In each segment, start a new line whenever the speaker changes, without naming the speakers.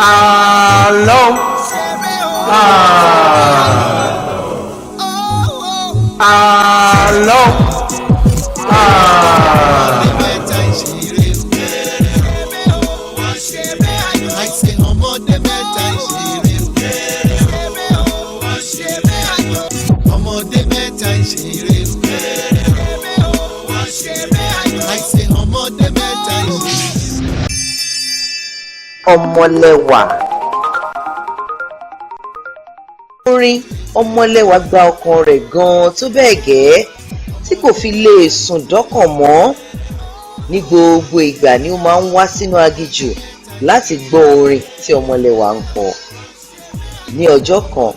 Hello. Hello.
Ọmọlẹ́wà. Orin Ọmọlẹ́wà gba ọkàn rẹ̀ gan-an tó bẹ́ẹ̀ gẹ́ tí kò fi lè sùn dọ́kàn mọ́. Ní gbogbo ìgbà ni ó máa ń wá sínú aginjù láti gbọ́ orin tí Ọmọlẹ́wà ń kọ. Ní ọjọ́ kan,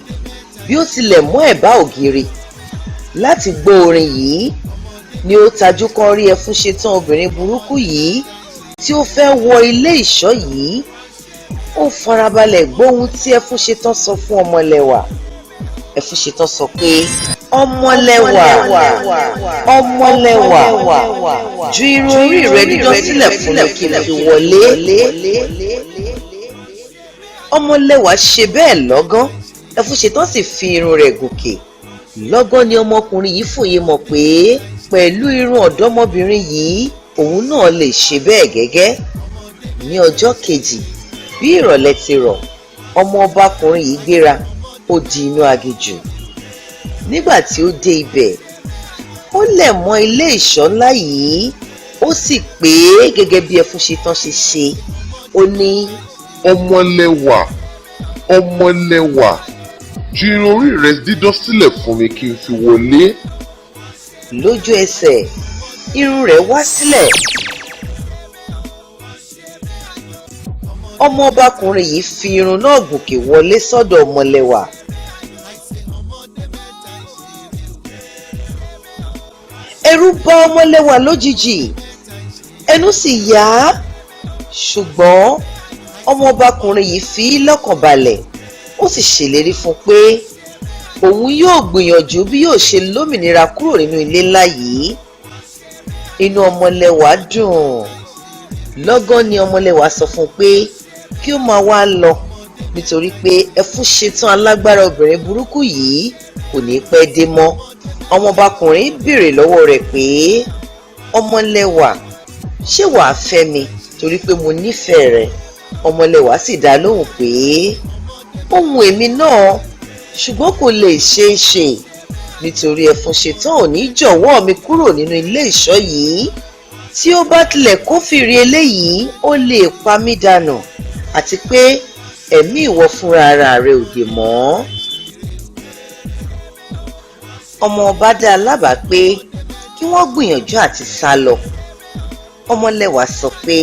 bí ó tilẹ̀ mọ́ ẹ̀bá ògiri láti gbọ́ orin yìí ni ó tajú kan rí ẹfúnṣetán obìnrin burúkú yìí tí ó fẹ́ wọ ilé ìṣọ́ yìí. Ó farabalẹ̀ gbọ́ ohun tí ẹfúnṣetán sọ fún Ọmọlẹ́wà. Ẹfúnṣetán sọ pé Ọmọlẹ́wà, Ọmọlẹ́wà, ju irun orí rẹ dídán sílẹ̀ fún mi kí n fi wọlé. Ọmọlẹ́wà ṣe bẹ́ẹ̀ lọ́gán, ẹfúnṣetán sì fi irun rẹ̀ gòkè. Lọ́gán ni ọmọkùnrin yìí fòye mọ̀ pé pẹ̀lú irun ọ̀dọ́mọbìnrin yìí òun náà lè ṣe bẹ́ẹ̀ gẹ́gẹ́. Ní ọjọ́ kejì, bí ìrọ̀lẹ́ ti rọ̀, ọmọ ọbakùnrin yìí gbéra, ó di inú aginjù. Nígbà tí ó dé ibẹ̀, ó lẹ̀ mọ́ ilé ìṣọ́ ńlá yìí, ó sì pè é gẹ́gẹ́ bí ẹfúnṣetán ṣe ṣe. Ó ní,
Ọmọlẹ́wà, Ọmọlẹ́wà, ju irun orí rẹ dídán sílẹ̀ fún mi kí n fi wọlé.
Lójú ẹsẹ̀, irun rẹ̀ wá sílẹ̀. Ọmọ ọbakùnrin yìí fi irun náà gòkè wọlé sọ́dọ̀ Ọmọlẹ́wà. Ẹ̀rù bà Ọmọlẹ́wà lójijì, ẹnu sì yá. Ṣùgbọ́n ọmọ ọbakùnrin yìí fi í lọ́kàn balẹ̀, ó sì ṣèlérí fún pé òun yóò gbìyànjú bí yóò ṣe lómìnira kúrò nínú ilé ńlá yìí. Inú Ọmọlẹ́wà dùn. Lọ́gán ni Ọmọlẹ́wà sọ fún un pé kí ó máa wá lọ nítorí pé ẹfúnṣetán alágbára obìnrin burúkú yìí kò ní pẹ́ dé mọ́. Ọmọbakùnrin béèrè lọ́wọ́ rẹ̀ pé Ọmọlẹ́wà, ṣé wàá fẹ́ mi torí pé mo nífẹ̀ẹ́ rẹ? Ọmọlẹ́wà sì dá lóhùn pé ohun èmi náà, ṣùgbọ́n kò lè ṣeé ṣe nítorí ẹfúnṣetán ò ní jọ̀wọ́ mi kúrò nínú ilé ìṣọ́ yìí. Tí ó bá tilẹ̀ kófìrí eléyìí, ó lè pa mí dànù, àti pé ẹ̀mí ìwọ fúnra ara rẹ ò dè mọ́. Ọmọ ọba dá lábàá pé kí wọ́n gbìyànjú àti sá lọ. Ọmọlẹ́wà sọ pé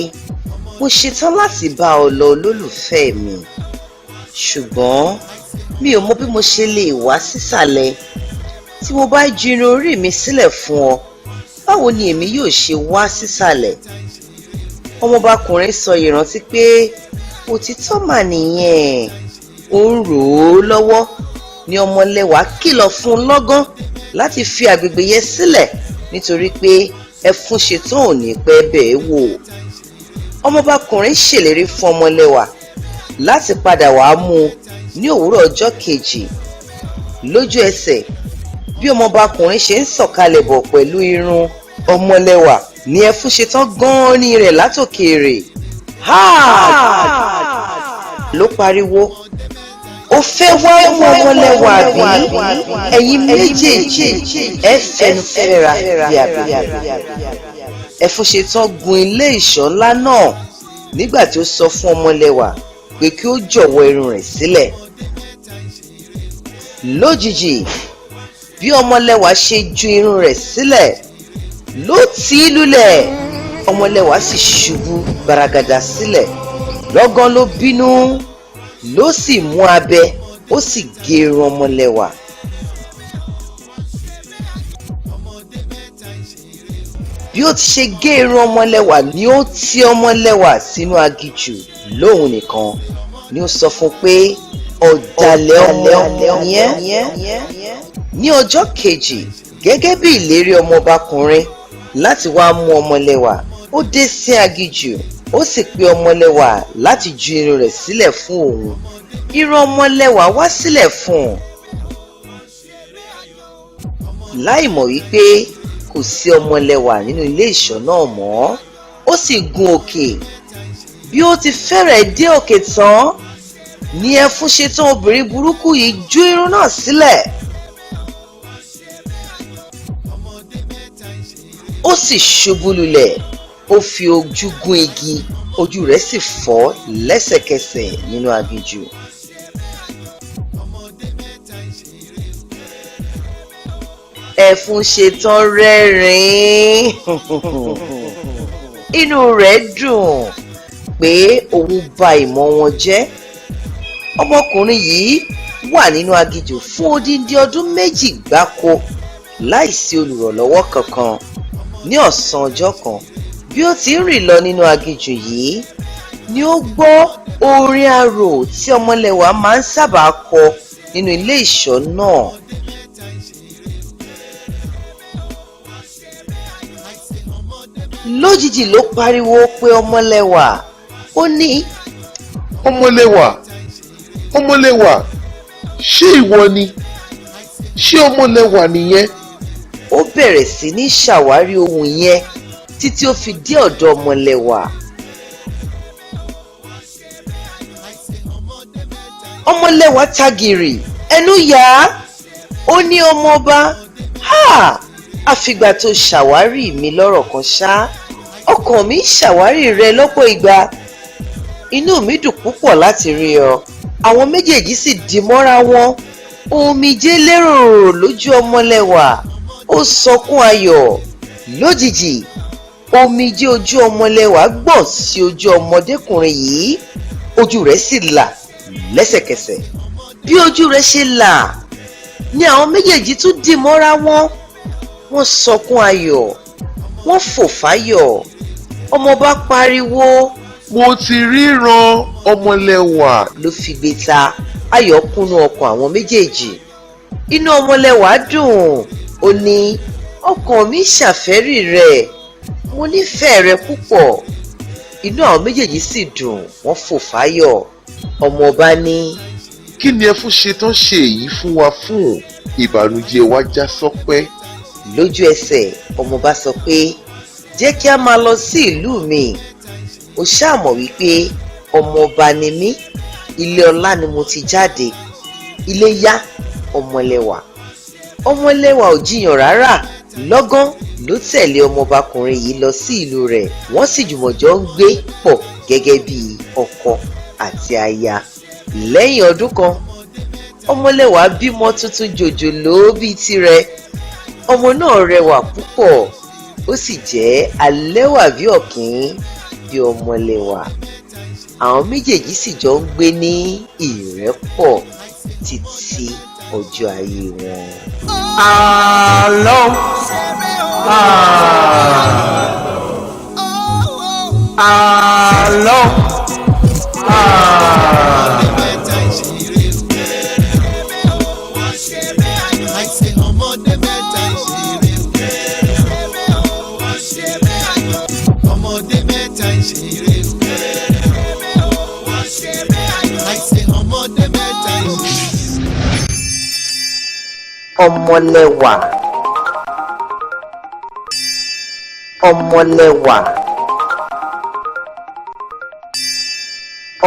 mo ṣetán láti bá ọ lọ olólùfẹ́ mi, ṣùgbọ́n mi ò mọ bí mo ṣe lè wá sísàlẹ̀. Tí mo bá ju irun orí mi sílẹ̀ fún ọ, báwo ni èmi yóò ṣe wá sísàlẹ̀? Ọmọbakùnrin sọ ìrántí pé òtítọ́ mà nìyẹn. Ó ń rò ó lọ́wọ́ ni Ọmọlẹ́wà kìlọ̀ fún un lọ́gán láti fi agbègbè yẹn sílẹ̀ nítorí pé ẹfúnṣetán ò ní pẹ́ bẹ́ẹ̀ wò. Ọmọbakùnrin ṣèlérí fún Ọmọlẹ́wà láti padà wàá mú un ní òwúrọ̀ ọjọ́ kejì. Lójú ẹsẹ̀, bí ọmọbakùnrin ṣe ń sọ̀kalẹ̀ bọ̀ pẹ̀lú irun Ọmọlẹ́wà ni ẹfúnṣetán gan-an ní rẹ̀ látòkèèrè. Ló pariwo, ó fẹ́ wá mú Ọmọlẹ́wà bí? Ẹ̀yin méjèèjì ẹ fẹnu fẹ́ra bí abẹ́rẹ́. Ẹfúnṣetán gun ilé ìṣọ́ ńlá náà nígbà tí ó sọ fún Ọmọlẹ́wà pé kí ó jọ̀wọ́ irun rẹ̀ sílẹ̀. Lójijì, bí Ọmọlẹ́wà ṣe ju irun rẹ̀ sílẹ̀ ló tì í lulẹ̀. Ọmọlẹ́wà sì ṣubú gbaragada sílẹ̀. Lọ́gán ló bínú, ló sì mú abẹ, ó sì gé irun Ọmọlẹ́wà. Bí ó ti ṣe gé irun Ọmọlẹ́wà ni ó tì Ọmọlẹ́wà sínú aginjù. Lóhùn nìkan ni ó sọ fún pé ọ̀dàlẹ̀ ọmọ yẹn. Ní ọjọ́ kejì, gẹ́gẹ́ bí ìlérí ọmọbakùnrin láti wá mú Ọmọlẹ́wà, ó dé sí aginjù. ó sì pe ọmọlẹ́wà láti ju irun rẹ̀ sílẹ̀ fún òun. Irun ọmọlẹ́wà wá sílẹ̀ fún un láì mọ̀ wípé kò sí ọmọlẹ́wà nínú ilé ìṣọ́ náà mọ́. Ó sì gun òkè. Bí ó ti fẹ́rẹ̀ dé òkè tán ní ẹfun ṣetán obìnrin burúkú yìí ju irun náà sílẹ̀. Ó sì ṣubú lulẹ̀. Ó fi ojú gún igi, ojú rẹ̀ sì fọ́ lẹ́sẹ̀kẹsẹ̀ nínú aginjù. Ẹfun ṣetán rẹ́rìn-ín. Inú rẹ̀ dùn pé òun bà ìmọ̀ wọn jẹ́. Ọmọkùnrin yìí wà nínú aginjù fún odindi ọdún 2 gbáko láìsí olùrànlọ́wọ́ kankan. Ní ọ̀sán ọjọ́ kan, bí ó ti ń rìn lọ nínú aginjù yìí ni ó gbọ́ orin arò tí ọmọlẹ́wà máa ń sábà kọ nínú ilé ìṣọ́ náà. Lójijì ló pariwo pé ọmọlẹ́wà. Ó ní,
ọmọlẹ́wà, ọmọlẹ́wà, ṣé ìwọ ni? Ṣé ọmọlẹ́wà nìyẹn?
Ó bẹ̀rẹ̀ sí ní ṣàwárí ohùn yẹn títí ó fi dé ọ̀dọ̀ ọmọlẹ́wà. Ọmọlẹ́wà tagìrì, ẹnu yá. Ó ní, ọmọọba, àfìgbà tó ṣàwárí mi lọ́rọ̀ kan ṣá. Ọkàn mi ṣàwárí rẹ lọ́pọ̀ ìgbà. Inú mi dùn púpọ̀ láti rí ọ. Àwọn méjèèjì sì dì mọ́ra wọn. Omijé lérò lójú ọmọlẹ́wà. Ó sọkún ayọ̀. Lójijì, omijé ojú ọmọlẹ́wà gbọ̀n sí ojú ọmọdékùnrin yìí. Ojú rẹ̀ sì là lẹ́sẹ̀kẹsẹ̀. Bí ojú rẹ̀ ṣe là ni àwọn méjèèjì tún dì mọ́ra wọn. Wọ́n sọkún ayọ̀. Wọ́n fò fáyọ̀. Ọmọọba pariwo.
Mo ti ríran, ọmọlẹ́wà.
Ló fi gbé ta. Ayọ̀ kúnnú ọkàn àwọn méjèèjì. Inú ọmọlẹ́wà dùn. Ó ní, ọkàn mi ṣàfẹ́rí rẹ̀. Mo nífẹ̀ẹ́ rẹ púpọ̀. Inú àwọn méjèèjì sì dùn. Wọ́n fò fáyọ̀. Ọmọọba ní,
kí ni ẹfun ṣetán ṣe èyí fún wa fún? Ìbànújẹ́ wa já sọ́pẹ́.
Lójú ẹsẹ̀ ọmọọba sọ pé, jẹ́ kí a máa lọ sí ìlú mi. Ó ṣàmọ̀ wípé ọmọọba ni mí. Ilé ọlá ni mo ti jáde. Ilé yá ọmọlẹ́wà. Ọmọlẹ́wà ò jiyàn rárá. Lọ́gán ló tẹ̀lé ọmọọbakùnrin yìí lọ sí ìlú rẹ̀. Wọ́n sì jùmọ̀jọ́ ń gbé pọ̀ gẹ́gẹ́ bí ọkọ àti aya. Lẹ́yìn ọdún kan, ọmọlẹ́wà bímọ tuntun jòjòló bíi tirẹ̀. Ọmọ náà rẹwà púpọ̀. Ó sì jẹ́ alẹ́wà bí ọ̀kín bí ọmọlẹ́wà. Àwọn méjèèjì sì jọ ń gbé ní ìrẹ́pọ̀ títí ọjọ́ ayé wọn.
Àlọ́ àlọ́
ọmọlẹ́wà, ọmọlẹ́wà,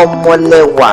ọmọlẹ́wà.